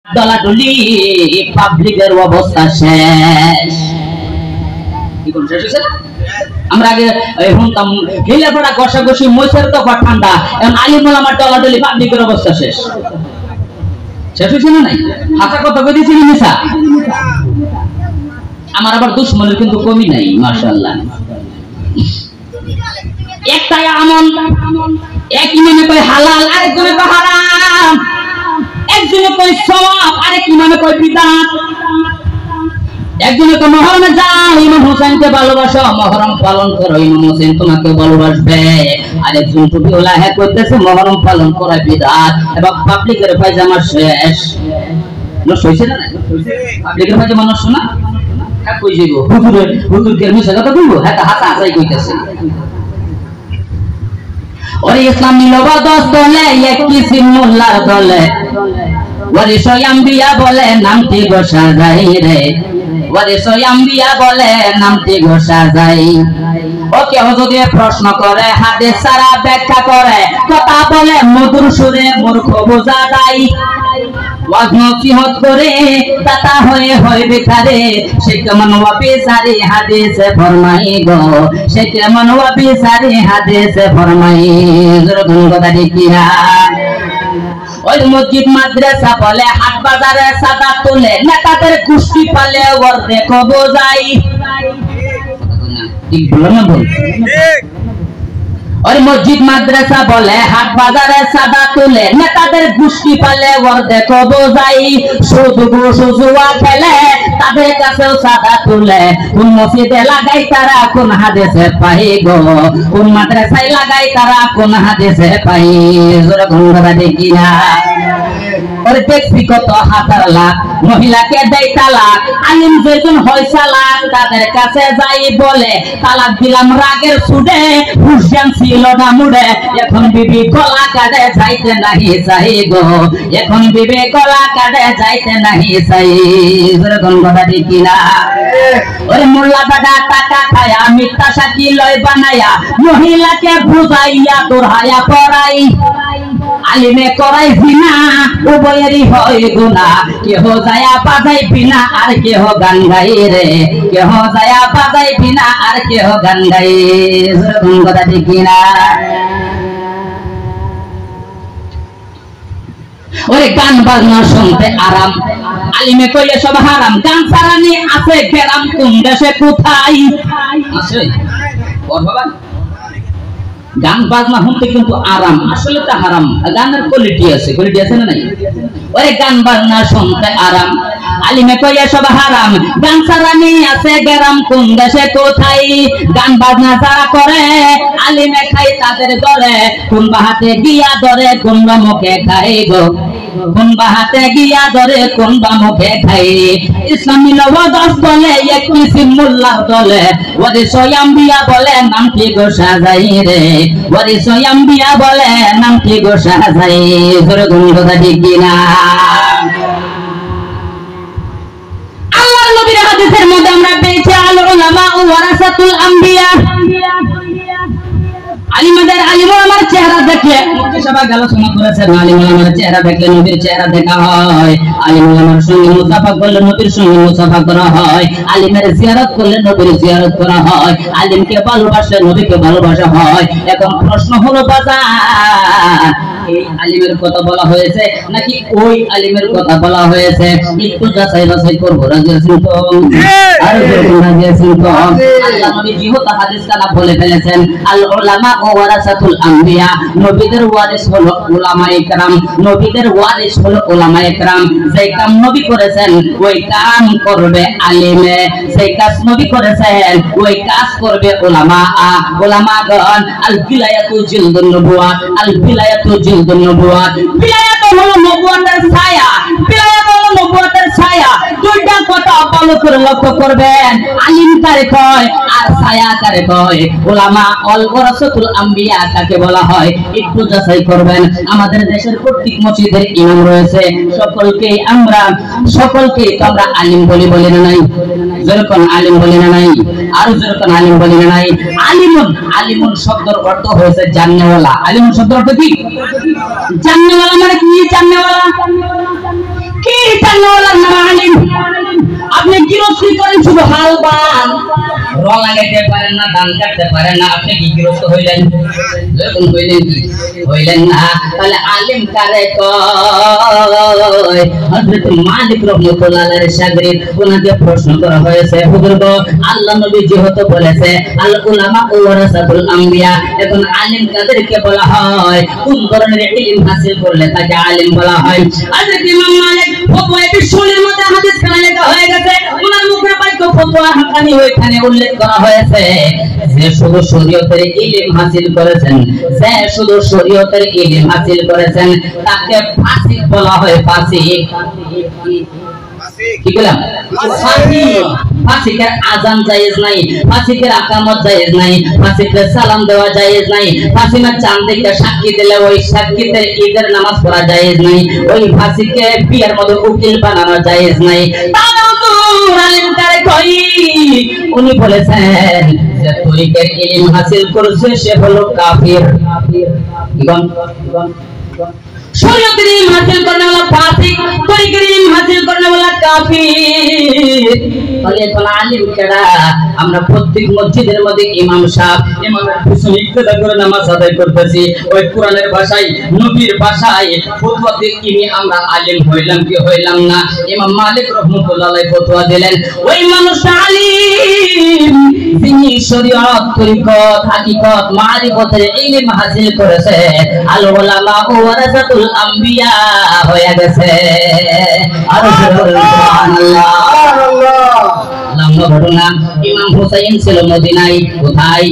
দলাদলি পাবলিকের অবস্থা শেষ। কি কোন শেষ হইছে? আমরা আগে শুনতাম হিলে পড়া ঘষাঘষি মইছের তো ঠান্ডা, এখন আলিম ওলামার দলাদলি পাবলিকের অবস্থা শেষ। শেষ হইছে না নাই? হাসা কথা কই দিছি মিছা? আমার আবার দুশমনের কিন্তু কমি নাই মাশাআল্লাহ। একটা আমল এক ইমামে কয় হালাল, আরেকজনে কয় হারাম, একজনে কয় সওয়াব, আরেক ইমামে কয় বিদআত। একজনে কয় মহরমে যাও, ইমাম হোসেনকে ভালোবাসো, মহরম পালন করো, ইমাম হোসেন তোমাকে ভালোবাসবে। আরেকজন টুপিওয়ালা হ্যাঁ কইতেছে মহরম পালন করা বিদআত। এবং পাবলিকের পায়জামা শেষ। নষ্ট হইছে না? পাবলিকের পায়জামা নষ্ট না? হ্যাঁ কই যাইবো হুজুরকে মিছা কথা কইবো? হ্যাঁ হাসা হাসাই কইতেছে। ওরে ইসলামী নবদস দলে এক কিসিম মোল্লার দলে ওরে সয়াম্বিয়া বলে নামটি গোসা যাই রে, ওরে সয়াম্বিয়া বলে নামটি গোসা যাই। ও কেউ যদি প্রশ্ন করে হাদিস সারা ব্যাখ্যা করে কথা বলে মধুর সুরে মূর্খ বোঝা যায়। ওয়াজ নসিহত করে দাতা হয়ে হয় বেকারে, সে কেমন ওয়াবিসারি হাদিসে ফরমাই গো, সে কেমন ওয়াবিসারি হাদিসে ফরমাই। যখন কথা দেখিরা ওই মসজিদ মাদ্রাসা বলে হাট বাজারে সাদা তুলে নেতাদের কুষ্টি পালে ওর দেখো বোঝাই। ঠিক বলো না? বল ঠিক। ওই মসজিদ মাদ্রাসা বলে হাট বাজারে সাদা তুলে নেতাদের গুষ্টি পালে ওর দেখো বোঝাই। শুধু জুয়া খেলে তাদের কাছেও সাদা তুলে, কোন মসজিদে লাগাই তারা কোন হাদিসে পাই গো, কোন মাদ্রাসায় লাগাই তারা কোন হাদিসে পাই। জোরে গঙ্গা দেখি না ওরে দেখছি কত হাজার লাখ মহিলাকে দেয় তালাক, আলিম যেজন হয় চালাক তাদের কাছে যাই বলে তালাক দিলাম রাগের সুদে, হুসেন ছিল না মুড়ে, এখন বিবি গলা কাটে যাইতে নাহি চাই গো, এখন বিবি গলা কাটে যাইতে নাহি চাই। যেরকম কথা দেখি না ওরে মোল্লা দাদা টাকা খায়া মিথ্যা সাক্ষী লয় বানায়া মহিলাকে বুঝাইয়া দোহায়া পড়াই। আলিমে করাই জিনা উভয়েরই হয় গুনাহ, কেহ যায়া বাজাই বিনা আর কেহ গান গাই রে, কেহ যায়া বাজাই বিনা আর কেহ গান গাই। যেরকম কথা দেখি না ওরে গান বাজনা শুনতে আরাম, আলিমে কইলে সব হারাম, গান সারানি আছে গেরাম কোন দেশে কোথায় আছে? বাবা গান বাজনা শুনতে কিন্তু আরাম, আসলে তো হারাম। গানের কোয়ালিটি আছে, কোয়ালিটি আছে না নাই? ওরে গান বাজনা শুনতে আরাম, আলিমে কইয়া সব হারাম, গান সারানি আছে গেরাম কোন দেশে কোথায়। গান বাজনা যারা করে আলিমে খাই তাদের দরে, কোন বাহাতে গিয়া ধরে কোন বা মুখে খাই গো, কোন বাহাতে গিয়া ধরে কোন বা মুখে খাই। ইসলামী নবদস বলে এক কিসিম মোল্লার দলে ওরে সয়াম্বিয়া বলে নামটি গোসা যাই রে, ওরে সয়াম্বিয়া বলে নামটি গোসা যাই। জোরে গুণগতা দেখি না আল্লাহর নবীর হাদিসের মধ্যে আমরা পেয়েছি আল উলামা ওয়ারাসাতুল আম্বিয়া। আলিমদের আলিমও আমার চেহারা দেখলে সবাই আলোচনা করেছেন, আলিমুল আমার চেহারা দেখলে নবীর চেহারা দেখা হয়, আলিমুল আমার সঙ্গে মুসাফা করলে নবীর সঙ্গে মুসাফা করা হয়, আলিমের জিয়ারত করলে নবীর জিয়ারত করা হয়, আলিমকে ভালোবাসলে নবীকে ভালোবাসা হয়। এখন প্রশ্ন হলো বাজার এই আলিমের কথা বলা হয়েছে নাকি ওই আলিমের কথা বলা হয়েছে? একটু যাচাই বাছাই করবো। রাজি আছেন তো? আর রাজি আছেন তো? আল্লাহ নবী যেহেতু হাদিস কানা বলে ফেলেছেন আল উলামা ওয়ারাসাতুল আম্বিয়া, নবীদের ওয়ারিস হলো উলামায়ে কেরাম, নবীদের ওয়ারিস হলো উলামায়ে কেরাম। যেই কাম নবী করেছেন ওই কাম করবে আলিমে, যেই কাজ নবী করেছেন ওই কাজ করবে উলামা। উলামাগণ আল বিলায়াতু জিলদুন নবুওয়াত, আল বিলায়াতু জিলদুন নবুওয়াত। বিলায়াত হলো নবুওয়াতের ছায়া, বিলায়াত হলো নবুওয়াতের ছায়া। দুইটা কথা ভালো করে লক্ষ্য করবেন, আলিম কারে কয় আর ছায়া কারে কয়। উলামা অল ওয়ারাসাতুল আম্বিয়া কাকে বলা হয় একটু যাচাই করবেন। আমাদের দেশের প্রত্যেক মসজিদের ইমাম রয়েছে, সকলকে তো আমরা আলিম বলি না নাই? যেরকম আলিম বলি না নাই? আর যেরকম আলিম বলি না নাই? আলিমুন শব্দের অর্থ হয়েছে জান্নেওয়ালা। আলিমুন শব্দের অর্থ কি? জান্নেওয়ালা মানে কি? জান্নেওয়ালা কি মওলার নাম আলিম। আপনি গৃহস্থী করেন শুধু হাল বান, র লাগাইতে পারেন না, ধান কাটতে পারেন না, আপনি কি গৃহস্থ হইলেন? যখন হইলেন কি হইলেন না, তাহলে আলিম কারে কয়? হযরত মালিক রাহমাতুল্লাহ আলাইহির শাগরিদ, ওনাকে প্রশ্ন করা হয়েছে, হুজুর গো, আল্লাহ নবী যেহেতু বলেছে আল উলামা ওয়ারাসাতুল আম্বিয়া, এখন আলিম কাদেরকে বলা হয়? কোন ধরনের ইলম হাসিল করলে তাকে আলিম বলা হয়? হযরত ইমাম মালিক ফতোয়া বিশ্বনের মধ্যে হাদিস খানা লেখা হয়ে গেছে, ওনার মুখে বাক্য ফতোয়া হাকানি ওইখানে উল্লেখ করা হয়েছে, যে শুধু শরীয়তের ইলম হাসিল করেছেন, যে শুধু শরীয়তের ইলম হাসিল করেছেন, তাকে ফাসিক বলা হয়। ফাসিক কি বললাম? ফাসিকের আযান জায়েজ নাই, ফাসিকের ইকামত জায়েজ নাই, ফাসিকের সালাম দেওয়া জায়েজ নাই, ফাসিকের চাঁদ দেখে সাক্ষী দিলে ওই সাক্ষীতে ঈদের নামাজ পড়া জায়েজ নাই, ওই ফাসিককে বিয়ের মধ্যে উকিল বানানো জায়েজ নাই। আলিম কারে কই? উনি বলেছেন যে তরিকের ইলম হাসিল করেছে সে হলো কাফির। শরীয়তের ইলম হাসিল করনে वाला ফাসিক, তরিকের ইলম হাসিল করনে वाला কাফির। তাহলে এখন আলিম কেডা? আমরা প্রত্যেক মসজিদের মধ্যে ইমাম সাহেব, ইমামের পিছনে ইক্তেদা করে নামাজ আদায় করতেছি, ওই কোরআনের ভাষায়, নবীর ভাষায় ফতোয়া দিয়ে আমরা আলিম হইলাম কি হইলাম না? ইমাম মালিক রাহমাতুল্লাহ আলাইহি ফতোয়া দিলেন, ওই মানুষটা আলিম যিনি শরীয়ত, তরিকত, হাকিকত, মারিফতের ইলম হাসিল করেছে, আল উলামা ওয়ারাসাতুল আম্বিয়া হয়ে গেছে। আর সুবহানাল্লাহ। লম্বা ঘটনা, ইমাম হুসাইন ছিল মদিনায়। কোথায়?